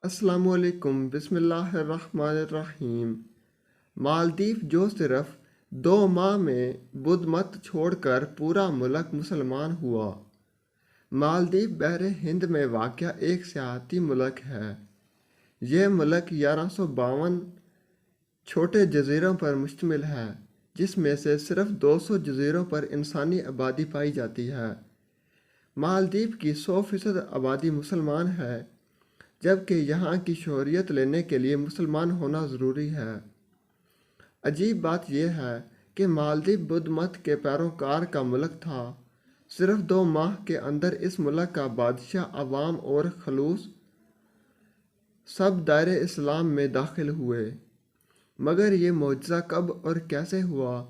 السلام علیکم، بسم اللہ الرحمن الرحیم۔ مالدیپ جو صرف 2 ماہ میں بدھ مت چھوڑ کر پورا ملک مسلمان ہوا۔ مالدیپ بحر ہند میں واقع ایک سیاحتی ملک ہے۔ یہ ملک 1152 چھوٹے جزیروں پر مشتمل ہے، جس میں سے صرف 200 جزیروں پر انسانی آبادی پائی جاتی ہے۔ مالدیپ کی 100% آبادی مسلمان ہے، جبکہ یہاں کی شہریت لینے کے لیے مسلمان ہونا ضروری ہے۔ عجیب بات یہ ہے کہ مالدیپ بدھ مت کے پیروکار کا ملک تھا۔ صرف 2 ماہ کے اندر اس ملک کا بادشاہ، عوام اور خلوص سب دائرۂ اسلام میں داخل ہوئے۔ مگر یہ معجزہ کب اور کیسے ہوا؟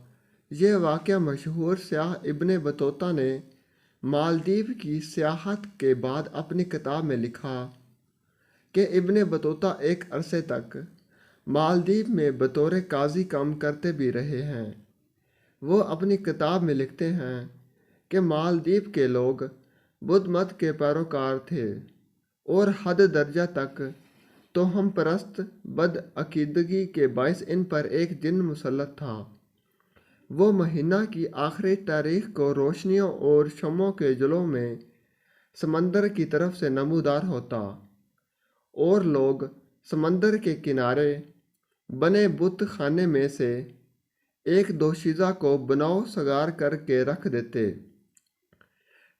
یہ واقعہ مشہور سیاح ابن بطوطہ نے مالدیپ کی سیاحت کے بعد اپنی کتاب میں لکھا کہ ابن بطوطہ ایک عرصے تک مالدیپ میں بطور قاضی کام کرتے بھی رہے ہیں۔ وہ اپنی کتاب میں لکھتے ہیں کہ مالدیپ کے لوگ بدھ مت کے پیروکار تھے اور حد درجہ تک توہم پرست بد عقیدگی کے باعث ان پر ایک جن مسلط تھا۔ وہ مہینہ کی آخری تاریخ کو روشنیوں اور شمعوں کے جلووں میں سمندر کی طرف سے نمودار ہوتا، اور لوگ سمندر کے کنارے بنے بت خانے میں سے ایک دوشیزہ کو بناؤ سگار کر کے رکھ دیتے۔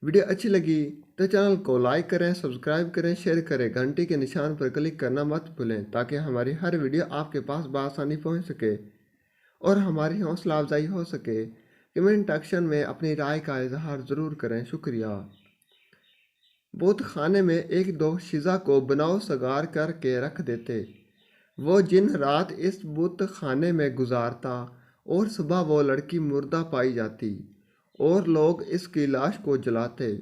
ویڈیو اچھی لگی تو چینل کو لائک کریں، سبسکرائب کریں، شیئر کریں، گھنٹی کے نشان پر کلک کرنا مت بھولیں تاکہ ہماری ہر ویڈیو آپ کے پاس بآسانی پہنچ سکے اور ہماری حوصلہ افزائی ہو سکے۔ کمنٹ سیکشن میں اپنی رائے کا اظہار ضرور کریں۔ شکریہ۔ بت خانے میں ایک دوشیزہ کو بناؤ سگار کر کے رکھ دیتے۔ وہ جن رات اس بت خانے میں گزارتا اور صبح وہ لڑکی مردہ پائی جاتی اور لوگ اس کی لاش کو جلاتے۔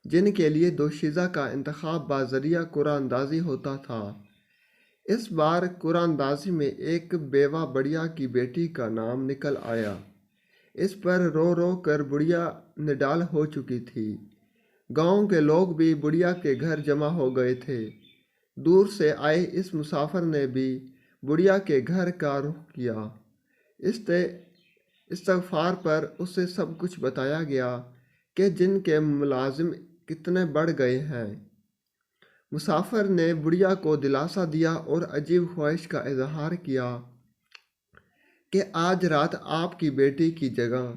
جن کے لیے دوشیزہ کا انتخاب بذریعہ قرآن اندازی ہوتا تھا۔ اس بار قرآن اندازی میں ایک بیوہ بڑھیا کی بیٹی کا نام نکل آیا۔ اس پر رو رو کر بڑھیا نڈال ہو چکی تھی۔ گاؤں کے لوگ بھی بڑھیا کے گھر جمع ہو گئے تھے۔ دور سے آئے اس مسافر نے بھی بڑھیا کے گھر کا رخ کیا۔ استغفار پر اسے سب کچھ بتایا گیا کہ جن کے ملازم کتنے بڑھ گئے ہیں۔ مسافر نے بڑھیا کو دلاسا دیا اور عجیب خواہش کا اظہار کیا کہ آج رات آپ کی بیٹی کی جگہ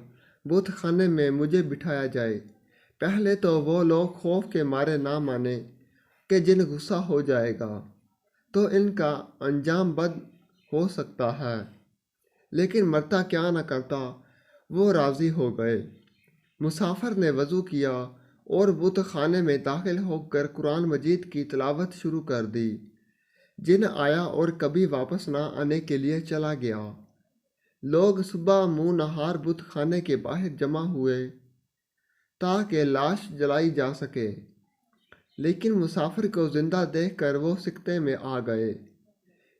بت خانے میں مجھے بٹھایا جائے۔ پہلے تو وہ لوگ خوف کے مارے نہ مانے کہ جن غصہ ہو جائے گا تو ان کا انجام بد ہو سکتا ہے، لیکن مرتا کیا نہ کرتا، وہ راضی ہو گئے۔ مسافر نے وضو کیا اور بت خانے میں داخل ہو کر قرآن مجید کی تلاوت شروع کر دی۔ جن آیا اور کبھی واپس نہ آنے کے لیے چلا گیا۔ لوگ صبح منہ نہار بت خانے کے باہر جمع ہوئے تاکہ لاش جلائی جا سکے، لیکن مسافر کو زندہ دیکھ کر وہ سکتے میں آ گئے۔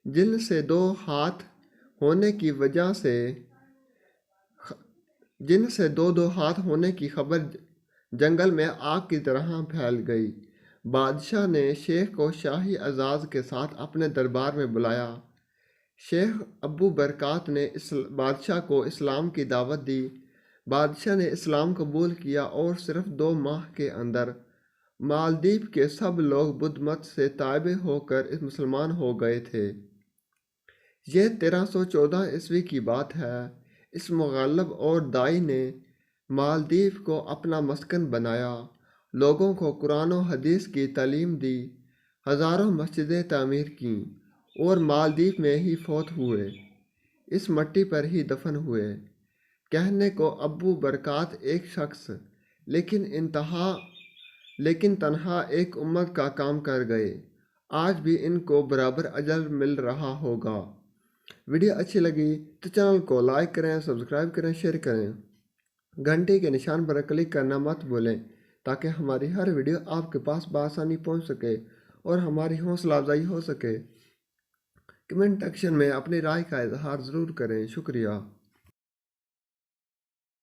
جن سے دو ہاتھ ہونے کی وجہ سے دو ہاتھ ہونے کی خبر جنگل میں آگ کی طرح پھیل گئی۔ بادشاہ نے شیخ کو شاہی اعزاز کے ساتھ اپنے دربار میں بلایا۔ شیخ ابو برکات نے بادشاہ کو اسلام کی دعوت دی۔ بادشاہ نے اسلام قبول کیا اور صرف 2 ماہ کے اندر مالدیپ کے سب لوگ بدھ مت سے تابع ہو کر مسلمان ہو گئے تھے۔ یہ 1314 عیسوی کی بات ہے۔ اس مغلب اور دائی نے مالدیپ کو اپنا مسکن بنایا، لوگوں کو قرآن و حدیث کی تعلیم دی، ہزاروں مسجدیں تعمیر کیں اور مالدیپ میں ہی فوت ہوئے، اس مٹی پر ہی دفن ہوئے۔ کہنے کو ابو برکات ایک شخص، لیکن تنہا ایک امت کا کام کر گئے۔ آج بھی ان کو برابر اجر مل رہا ہوگا۔ ویڈیو اچھی لگی تو چینل کو لائک کریں، سبسکرائب کریں، شیئر کریں، گھنٹی کے نشان پر کلک کرنا مت بھولیں تاکہ ہماری ہر ویڈیو آپ کے پاس بآسانی پہنچ سکے اور ہماری حوصلہ افزائی ہو سکے۔ کمنٹ سیکشن میں اپنی رائے کا اظہار ضرور کریں۔ شکریہ۔